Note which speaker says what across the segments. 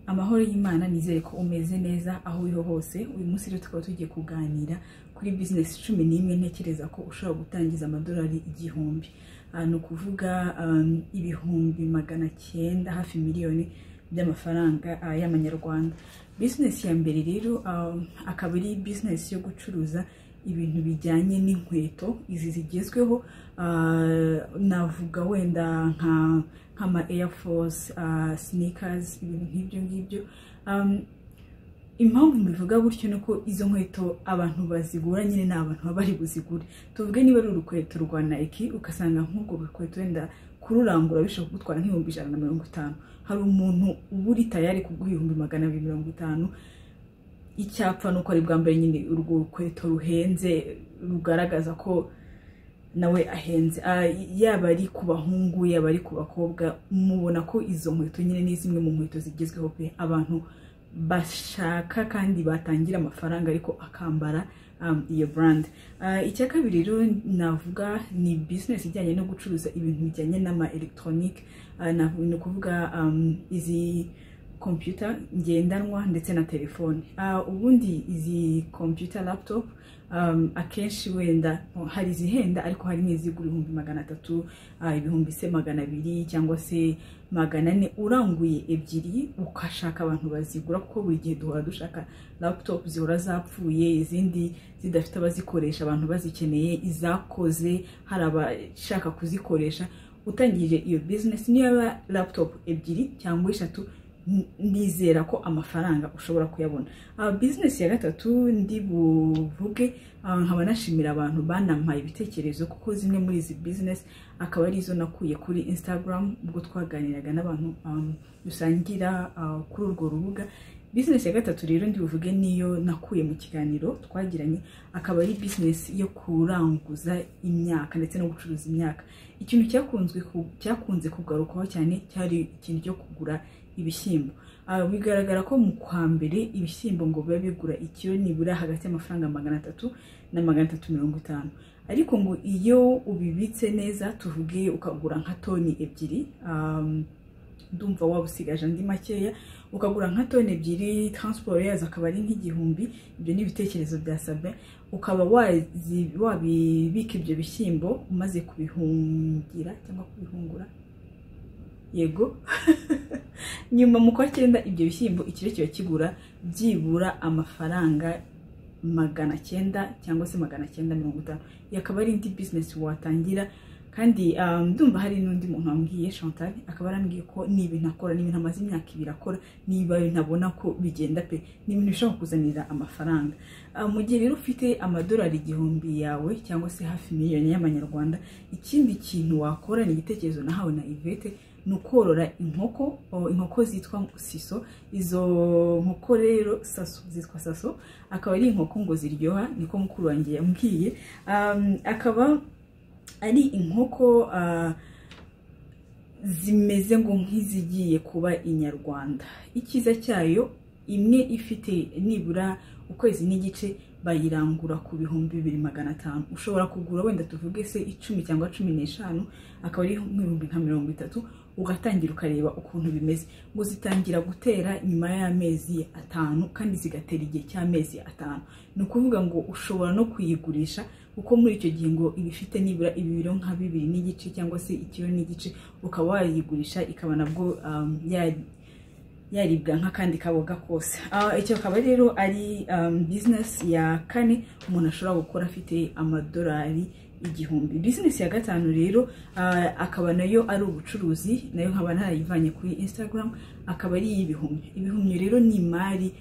Speaker 1: Amahoro y'Imana nizere ko umeze neza aho uri hose. Uyu munsi rero tukaba tugiye kuganira kuri business 11 ntekereza ko ushobora gutangiza amadolari 1000. No kuvuga ibihumbi 900 hafi miliyoni by'amafaranga y'amanyarwanda. Business ya mbere rero akaba ari business yo gucuruza ibintu bijyanye n'inkweto izi zigezweho, navuga wenda nk'ama Air Force, sneakers, ibintu nk'ibyo ngibyo. Impamvu mbivuga gutyo nuko izo nkweto abantu bazigura nyine n'abantu bari buzigure. Tuvuge niba ari urukweto rwa Nike ukasanga nk'ubwo rukweto wenda kururangura bishobora kugutwara nk'ibihumbi 150, hari umuntu uburi tayari kuguha ibihumbi 250. Icyapfa nuko ari bwa mbere nyine urwo rukweto ruhenze rugaragaza ko nawe ahenze. Yaba ari ku bahungu yaba ari ku bakobwa, mubona ko izo nkweto nyine ni zimwe mu nkweto zigezweho pe abantu bashaka kandi batangira amafaranga ariko akambara iyo brand. Icya kabiri rero navuga ni business ijyanye no gucuruza ibintu bijyanye n'ama electronic, no kuvuga izi computer ngendanwa ndetse na telefone. Ubundi izi computer laptop akenshi wenda hari zihenda ariko hari n'izigura 300, 200 cyangwa se 400 uranguye ebyiri ukashaka abantu bazigura, kuko buri gihe duhora dushaka laptop zihora zapfuye, izindi zidafite abazikoresha abantu bazikeneye, izakoze hari abashaka kuzikoresha. Utangije iyo business niyo laptop ebyiri cyangwa 3 nizera ko amafaranga ushobora kuyabona. Business ya gatatu ndi buvuge, nkaba nashimira abantu banampaye ibitekerezo kuko zimwe muri izi business akaba ari izo nakuye kuri Instagram ubwo twaganiraga n'abantu dusangira kuri urwo rubuga. Business ya gatatu rero ndi buvuge niyo nakuye mu kiganiro twagiranye, akaba ari business yo kuranguza imyaka ndetse no gucuruza imyaka. Ikintu cyakunze kugarukaho cyane cyari ikintu cyo kugura ibishyimbo. Bigaragara ko mu kwa mbere ibishyimbo ngo biba bigura ikiro nibura hagati y'amafaranga 300 na 350, ariko ngo iyo ubibitse neza tuvuge ukagura nka toni ebyiri, ndumva wabusigaje andi makeya, ukagura nka toni ebyiri, transport yazo akaba ari nk'igihumbi. Ibyo ni ibitekerezo bya Sabin. Ukaba wabibika ibyo bishyimbo umaze kubihungira cyangwa kubihungura, yego nyuma mu kwa 9 ibyo bishyimbo ikiro kiba kigura byibura amafaranga 900 cyangwa se 950. Yakaba ari indi business watangira. Kandi ndumva hari n'undi muntu wambwiye, Chantal, akaba arambwiye ko ni ibintu akora, ni ibintu amaze imyaka 2 akora, niba ntabona ko bigenda pe, ni ibintu bishobora kuzanira amafaranga. Mu gihe rero ufite amadolari 1000 yawe cyangwa se hafi miliyoni y'amanyarwanda, ikindi kintu wakora ni igitekerezo nahawe na Yvette, nukorora inkoko zitwa siso. Izo nkoko rero saso zitwa saso, akaba ari inkoko ngo ziryoha, niko mukuru wanjye yambwiye. Akaba ari inkoko zimeze ngo nk'izigiye kuba inyarwanda. Ikiza cyayo imwe ifite nibura ukwezi n'igice bayirangura ku 2500. Ushobora kugura wenda tuvuge se 10 cyangwa 15, akaba ari 30, ugatangira ukareba ukuntu bimeze. Ngo zitangira gutera nyuma y'amezi 5 kandi zigatera igihe cy'amezi 5. No kuvuga ngo ushobora no kuyigurisha kuko muri icyo gihe ngo ibifite nibura ibiro nka 2 n'igice cyangwa se 1 kilo n'igice, ukaba wayigurisha ikaba nabwo yaribwa nk'akandi kaboga kose. Icyo akaba rero ari business ya 4 umuntu ashobora gukora afite amadolari 1000. Business ya gatanu rero akaba nayo ari ubucuruzi, nayo nkaba narayivanye kuri Instagram, akaba ari ibihumyo. Ibihumyo rero ni imari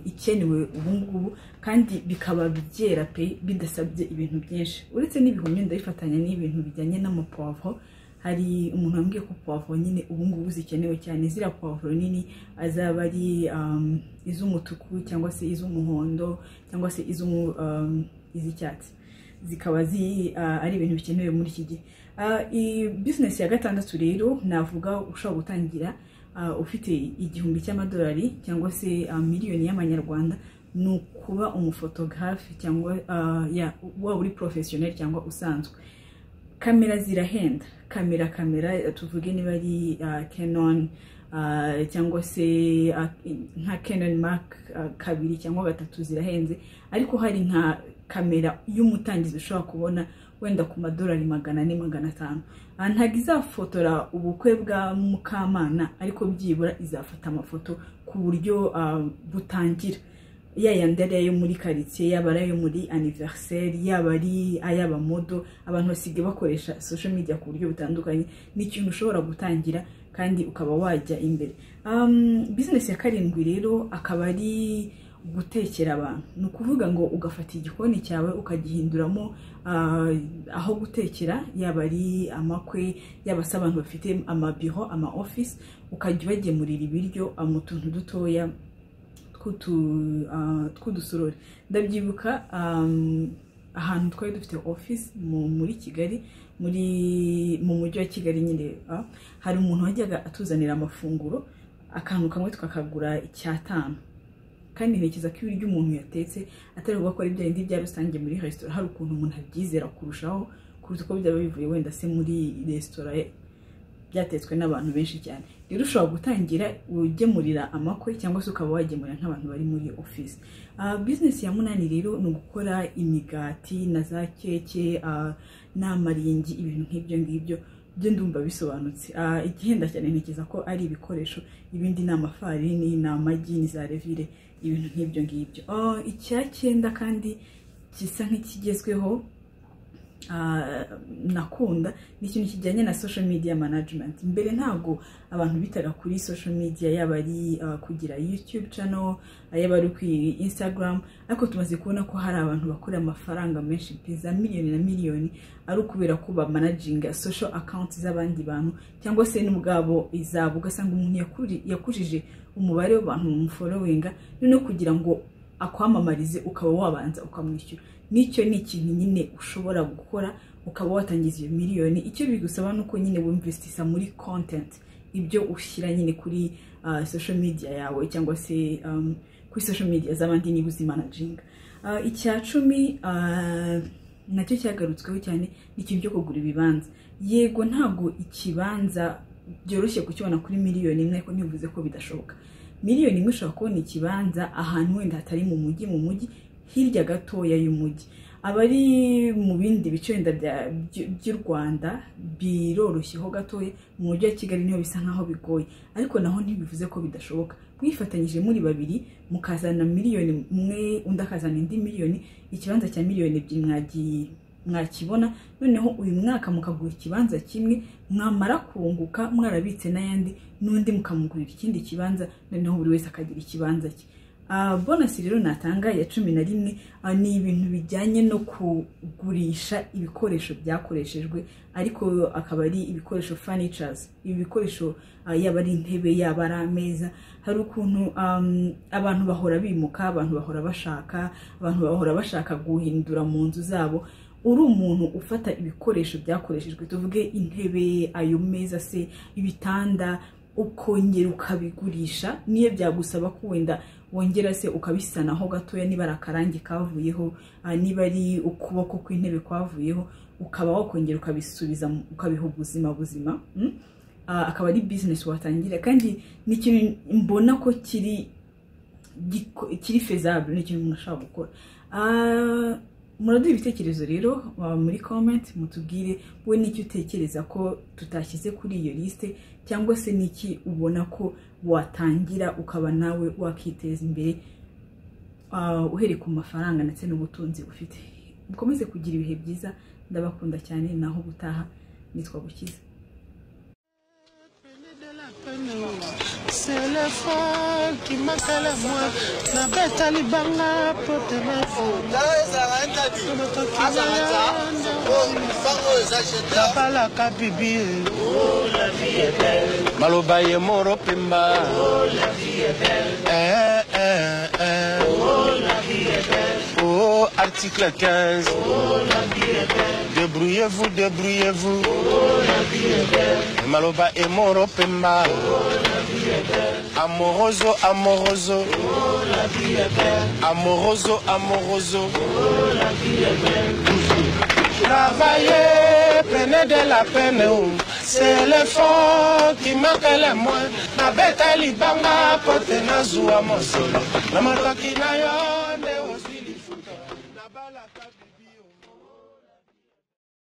Speaker 1: ikenewe ubungubu kandi bikaba byera pe bidasabye ibintu byinshi. Uretse n'ibihumyo ndabifatanya n'ibintu bijyanye n'amapoivro. Hari umuntu wambwiye ko poivro nyine ubungubu zikenewe cyane. Zira poivro nini azaba ari iz'umutuku cyangwa se iz'umuhondo cyangwa se iz'icyatsi, zikaba ari ibintu bikenewe muri iki gihe. Business ya gatandatu rero navuga ushobora gutangira ufite 1000 cy'amadolari cyangwa se miliyoni y'amanyarwanda, nukuba umufotographe cyangwa waba uri professionnel cyangwa usanzwe. Kamera zirahenda, kamera tuvuge niba ari Canon, cyangwa se nka Canon Mark 2 cyangwa 3 zirahenze, ariko hari nka kamera y'umutangizi ushobora kubona wenda ku madolari 400-500. Ntabwo izafotora ubukwe bwa Mukamana, ariko byibura izafata amafoto ku buryo butangira yandi yo muri quartier, yaba ari muri anniversaire, yaba ari ayaba modo. Abantu basigaye bakoresha social media ku buryo butandukanye, ni ikintu ushobora gutangira kandi ukaba wajya imbere. Business ya 7 rero akaba ari gutekera abantu. Ni ukuvuga ngo ugafata igikoni cyawe ukagihinduramo aho gutekera, yaba ari amakwe, yaba se abantu bafite amabiro, ama office, ukajya bagemurira ibiryo mu tuntu dutoya tw'udusorori. Ndabyibuka ahantu twari dufite office muri Kigali, mu mujyi wa Kigali nyine, hari umuntu wajyaga atuzanira amafunguro, akantu kamwe tukakagura 5. Kandi ntekereza ko ibiryo umuntu yatetse atari gukora ibyo bindi bya rusange muri restaurant, hari ukuntu umuntu abyizera kurushaho kuruta uko byaba bivuye wenda se muri restaurant byatetswe n'abantu benshi cyane. Rero ushobora gutangira ugemurira amakwe cyangwa se ukaba wagemurira nk'abantu bari muri office. Business ya 8 rero ni gukora imigati na za keke n'amaringi, ibintu nk'ibyo ngibyo byo ndumva bisobanutse. Igihenda cyane ntekereza ko ari ibikoresho, ibindi ni amafarini, ni amagi, ni za revire, ibintu nk'ibyo ngibyo. Icya 9 kandi gisa nk'ikigezweho nakunda ni ikintu kijyanye na social media management. Mbere ntabwo abantu bitara kuri social media, yaba ari kugira YouTube channel, yaba ari kuri Instagram, ariko tumaze kubona ko hari abantu bakora amafaranga menshi, peza miliyoni na miliyoni, ari ukubera ko ba managinga social accounts z'abandi bantu cyangwa se n'ubwabo izabo. Ugasanga umuntu yakujije umubare w'abantu mu followinga, no kugira ngo akwamamarize ukaba wabanza ukamwishyura. Nicyo ni ikintu nyine ushobora gukora ukaba watangiza iyo miliyoni. Icyo bigusaba nuko nyine w'investisa muri content, ibyo ushyira nyine kuri social media yawe cyangwa se kuri social media z'abandi niba uzi managing. Icya 10 nacyo cyagarutsweho cyane ni ikintu cyo kugura ibibanza. Yego ntabwo ikibanza byoroshye kukibona kuri miliyoni 1, ariko ntibivuze ko bidashoboka. Miliyoni 1 ushobora kubona ikibanza ahantu wenda hatari mu mujyi, hirya gatoya y'umujyi. Abari mu bindi bice wenda by'u Rwanda biroroshyeho gatoya, mu mujyi wa Kigali niho bisa nkaho bigoye, ariko naho ntibivuze ko bidashoboka. Mwifatanyije muri babiri mukazana miliyoni 1, undi akazana indi miliyoni, ikibanza cya miliyoni 2 mwakibona. Noneho uyu mwaka mukagura ikibanza kimwe, mwamara kunguka mwarabitse n'ayandi, n'undi mukamugurira ikindi kibanza, noneho buri wese akagira ikibanza cye. Bonus rero natanga ya 11 ni ibintu bijyanye no kugurisha ibikoresho byakoreshejwe, ariko akaba ari ibikoresho furnitures, ibikoresho yaba ari intebe, yaba ari ameza. Hari ukuntu abantu bahora bimuka, abantu bahora bashaka guhindura mu nzu zabo. Uri umuntu ufata ibikoresho byakoreshejwe, tuvuge intebe, ayo meza se, ibitanda, ukongera ukabigurisha, niyo byagusaba ko wenda wongera se ukabisanaho gatoya, niba arakarangi kavuyeho, niba ari ukuboko kw'intebe kwavuyeho, ukaba wakongera ukabisubiza ukabiha ubuzima akaba ari business watangira. Kandi ni ikintu mbona ko kiri feasible, ni ikintu umuntu ashobora gukora. Muraduha ibitekerezo rero muri comment, mutubwire we n'icyo utekereza ko tutashyize kuri iyo liste, cyangwa se n'iki ubona ko watangira ukaba nawe wakiteza imbere uhereye ku mafaranga ndetse n'ubutunzi ufite. Mukomeze kugira ibihe byiza, ndabakunda cyane, naho gutaha. Nitwa Bukiza.
Speaker 2: C'est le fond qui m'appelle à moi. La bête à l'ibanga pour te mettre. La balaka bibi. Oh, la vie est belle. Malobaye moro pemba. Oh, la vie est belle. Oh, la vie est belle. Oh, article 15. Oh, la vie est belle. Débrouillez-vous, débrouillez-vous. Oh, la vie est belle. Maloba et moro pemba. Oh, la vie est belle. Amoroso, amoroso. Oh, la vie est belle. Amoroso, amoroso. Oh, la vie est belle. Travaillez. prenez de la peine, c'est l'effort qui manque le moins. Na beta libanga pote na zuwa mosolo. Na matoki na yo ne osili futo. Na bala kabibi.